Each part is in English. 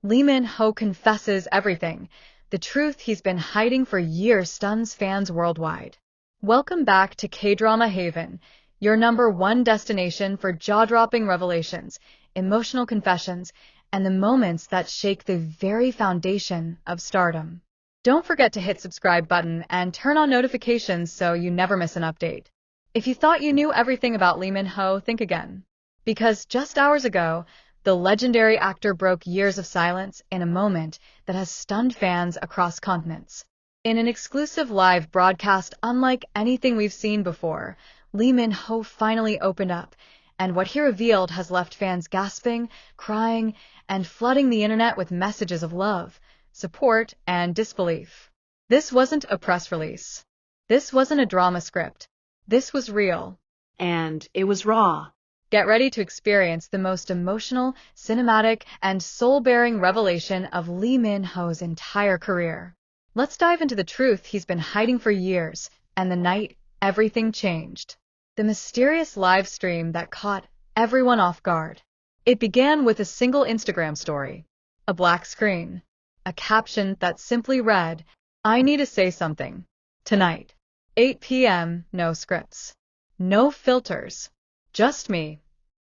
Minho confesses everything. The truth he's been hiding for years stuns fans worldwide. Welcome back to K-Drama Haven, your #1 destination for jaw-dropping revelations, emotional confessions, and the moments that shake the very foundation of stardom. Don't forget to hit subscribe button and turn on notifications so you never miss an update. If you thought you knew everything about Minho, think again. Because just hours ago, the legendary actor broke years of silence in a moment that has stunned fans across continents. In an exclusive live broadcast unlike anything we've seen before, Minho finally opened up, and what he revealed has left fans gasping, crying, and flooding the internet with messages of love, support, and disbelief. This wasn't a press release. This wasn't a drama script. This was real. And it was raw. Get ready to experience the most emotional, cinematic, and soul-bearing revelation of Minho's entire career. Let's dive into the truth he's been hiding for years, and the night everything changed. The mysterious live stream that caught everyone off guard. It began with a single Instagram story. A black screen. A caption that simply read, "I need to say something. Tonight. 8 p.m., no scripts. No filters. Just me."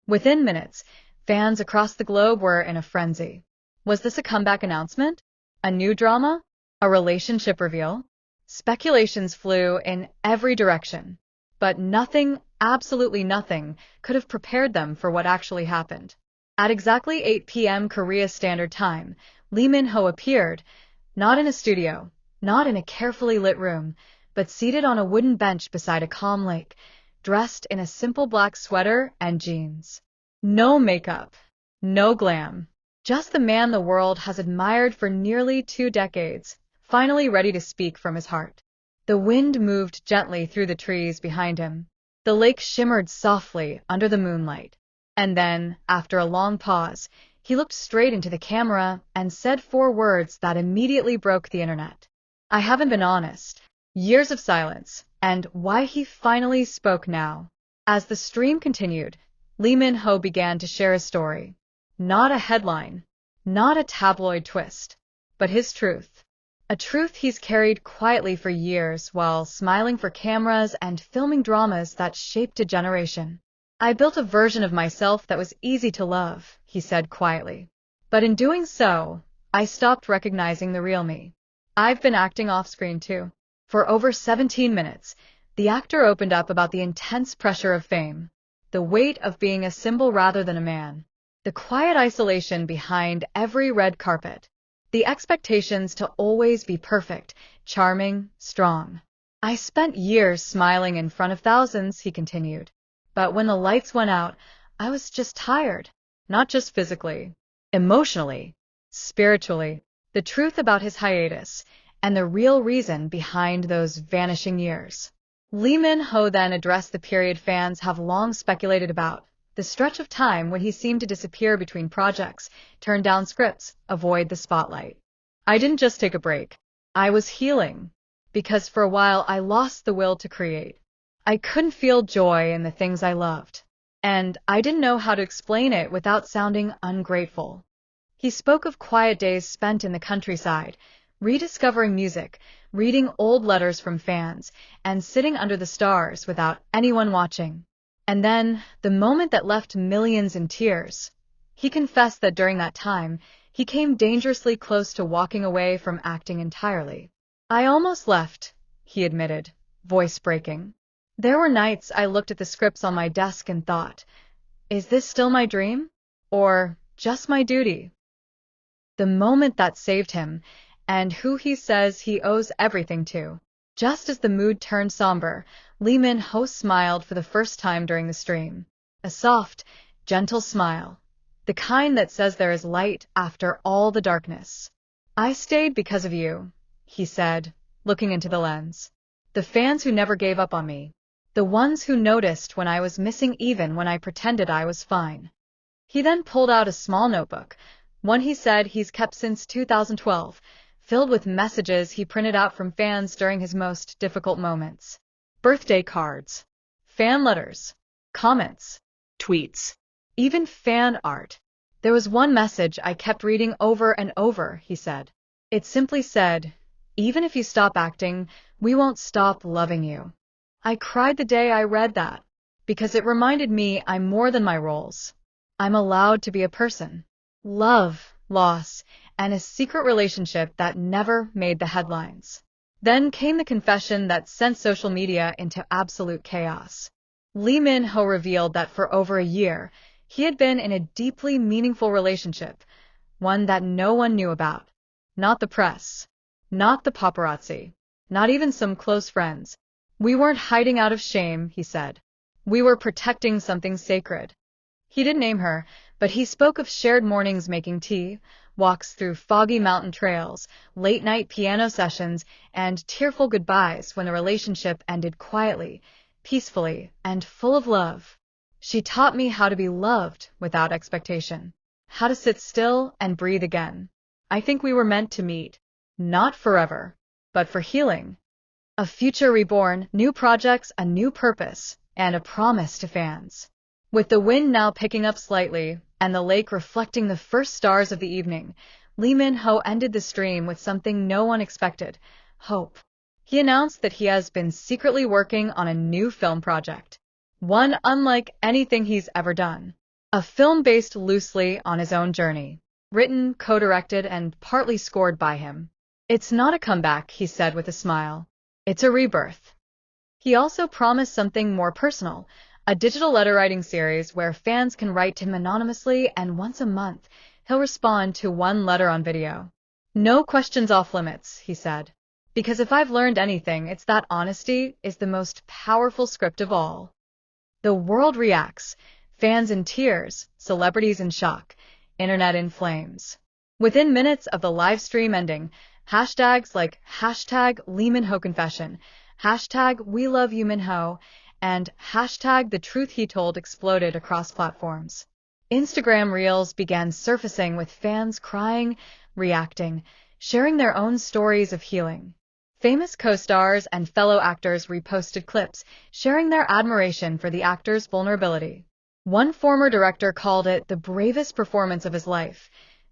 Within minutes, fans across the globe were in a frenzy. Was this a comeback announcement? A new drama? A relationship reveal? Speculations flew in every direction. But nothing, absolutely nothing, could have prepared them for what actually happened. At exactly 8 p.m. Korea Standard Time, Minho appeared, not in a studio, not in a carefully lit room, but seated on a wooden bench beside a calm lake, dressed in a simple black sweater and jeans. No makeup, no glam, just the man the world has admired for nearly 2 decades, finally ready to speak from his heart. The wind moved gently through the trees behind him. The lake shimmered softly under the moonlight. And then, after a long pause, he looked straight into the camera and said 4 words that immediately broke the internet. "I haven't been honest." Years of silence, and why he finally spoke now. As the stream continued, Minho began to share his story. Not a headline, not a tabloid twist, but his truth. A truth he's carried quietly for years while smiling for cameras and filming dramas that shaped a generation. "I built a version of myself that was easy to love," he said quietly. "But in doing so, I stopped recognizing the real me. I've been acting off-screen too." For over 17 minutes, the actor opened up about the intense pressure of fame, the weight of being a symbol rather than a man, the quiet isolation behind every red carpet, the expectations to always be perfect, charming, strong. "I spent years smiling in front of thousands," he continued. "But when the lights went out, I was just tired. Not just physically, emotionally, spiritually." The truth about his hiatus, and the real reason behind those vanishing years. Minho then addressed the period fans have long speculated about, the stretch of time when he seemed to disappear between projects, turn down scripts, avoid the spotlight. "I didn't just take a break. I was healing. Because for a while I lost the will to create. I couldn't feel joy in the things I loved. And I didn't know how to explain it without sounding ungrateful." He spoke of quiet days spent in the countryside, rediscovering music, reading old letters from fans, and sitting under the stars without anyone watching. And then, the moment that left millions in tears. He confessed that during that time, he came dangerously close to walking away from acting entirely. "I almost left," he admitted, voice breaking. "There were nights I looked at the scripts on my desk and thought, is this still my dream? Or just my duty?" The moment that saved him, and who he says he owes everything to. Just as the mood turned somber, Minho smiled for the first time during the stream. A soft, gentle smile. The kind that says there is light after all the darkness. "I stayed because of you," he said, looking into the lens. "The fans who never gave up on me. The ones who noticed when I was missing even when I pretended I was fine." He then pulled out a small notebook, one he said he's kept since 2012, filled with messages he printed out from fans during his most difficult moments. Birthday cards, fan letters, comments, Tweets. even fan art. There was one message I kept reading over and over, he said. It simply said, even if you stop acting, we won't stop loving you. I cried the day I read that, because it reminded me I'm more than my roles. I'm allowed to be a person. Love, loss, and a secret relationship that never made the headlines. Then came the confession that sent social media into absolute chaos. Minho revealed that for over a year, he had been in a deeply meaningful relationship, one that no one knew about. Not the press, not the paparazzi, not even some close friends. We weren't hiding out of shame, he said. We were protecting something sacred. He didn't name her, but he spoke of shared mornings making tea, walks through foggy mountain trails, late-night piano sessions, and tearful goodbyes when the relationship ended quietly, peacefully, and full of love. She taught me how to be loved without expectation, how to sit still and breathe again. I think we were meant to meet, not forever, but for healing. A future reborn, new projects, a new purpose, and a promise to fans. With the wind now picking up slightly, and the lake reflecting the first stars of the evening, Minho ended the stream with something no one expected: hope. He announced that he has been secretly working on a new film project, one unlike anything he's ever done. A film based loosely on his own journey, written, co-directed, and partly scored by him. It's not a comeback, he said with a smile. It's a rebirth. He also promised something more personal, a digital letter-writing series where fans can write to him anonymously, and once a month, he'll respond to one letter on video. No questions off limits, he said. Because if I've learned anything, it's that honesty is the most powerful script of all. The world reacts, fans in tears, celebrities in shock, internet in flames. Within minutes of the live stream ending, hashtags like #LeeMinhoConfession, #WeLoveYouMinho, and #TheTruthHeTold exploded across platforms. Instagram Reels began surfacing with fans crying, reacting, sharing their own stories of healing. Famous co-stars and fellow actors reposted clips, sharing their admiration for the actor's vulnerability. One former director called it the bravest performance of his life,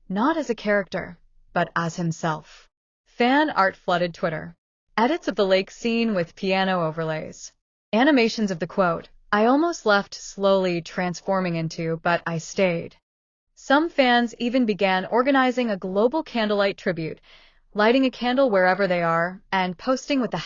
not as a character, but as himself. Fan art flooded Twitter. Edits of the lake scene with piano overlays. Animations of the quote, I almost left slowly transforming into, but I stayed. Some fans even began organizing a global candlelight tribute, lighting a candle wherever they are, and posting with the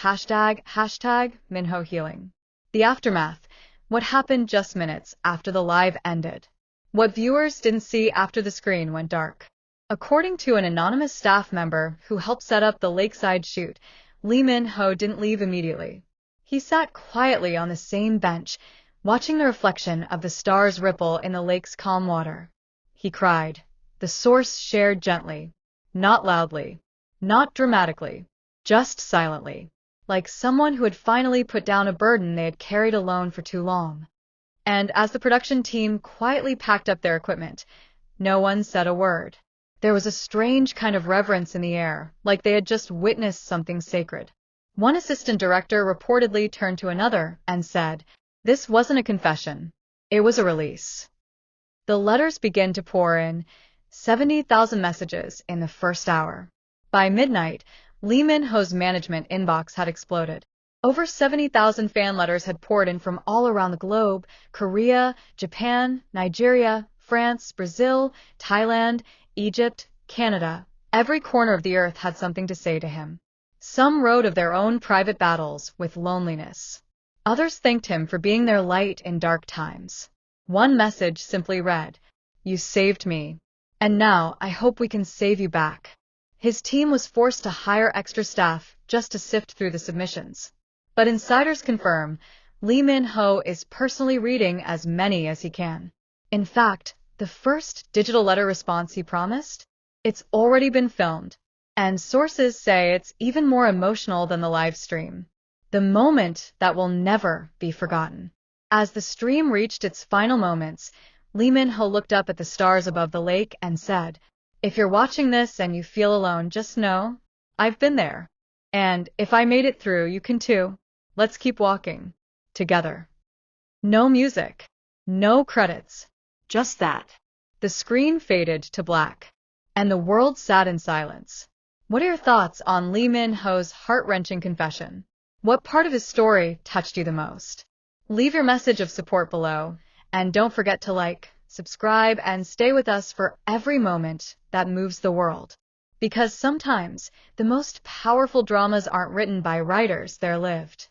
#MinhoHealing. The aftermath, what happened just minutes after the live ended. What viewers didn't see after the screen went dark. According to an anonymous staff member who helped set up the lakeside shoot, Minho didn't leave immediately. He sat quietly on the same bench, watching the reflection of the stars ripple in the lake's calm water. He cried. The source shared gently, not loudly, not dramatically, just silently, like someone who had finally put down a burden they had carried alone for too long. And as the production team quietly packed up their equipment, no one said a word. There was a strange kind of reverence in the air, like they had just witnessed something sacred. One assistant director reportedly turned to another and said, this wasn't a confession. It was a release. The letters began to pour in, 70,000 messages in the first hour. By midnight, Minho's management inbox had exploded. Over 70,000 fan letters had poured in from all around the globe: Korea, Japan, Nigeria, France, Brazil, Thailand, Egypt, Canada. Every corner of the earth had something to say to him. Some wrote of their own private battles with loneliness. Others thanked him for being their light in dark times. One message simply read, You saved me. And now I hope we can save you back. His team was forced to hire extra staff just to sift through the submissions. But insiders confirm, Minho is personally reading as many as he can. In fact, the first digital letter response he promised? It's already been filmed. And sources say it's even more emotional than the live stream. The moment that will never be forgotten. As the stream reached its final moments, Minho looked up at the stars above the lake and said, If you're watching this and you feel alone, just know, I've been there. And if I made it through, you can too. Let's keep walking. Together. No music. No credits. Just that. The screen faded to black, and the world sat in silence. What are your thoughts on Lee Min-ho's heart-wrenching confession? What part of his story touched you the most? Leave your message of support below, and don't forget to like, subscribe, and stay with us for every moment that moves the world. Because sometimes the most powerful dramas aren't written by writers, they're lived.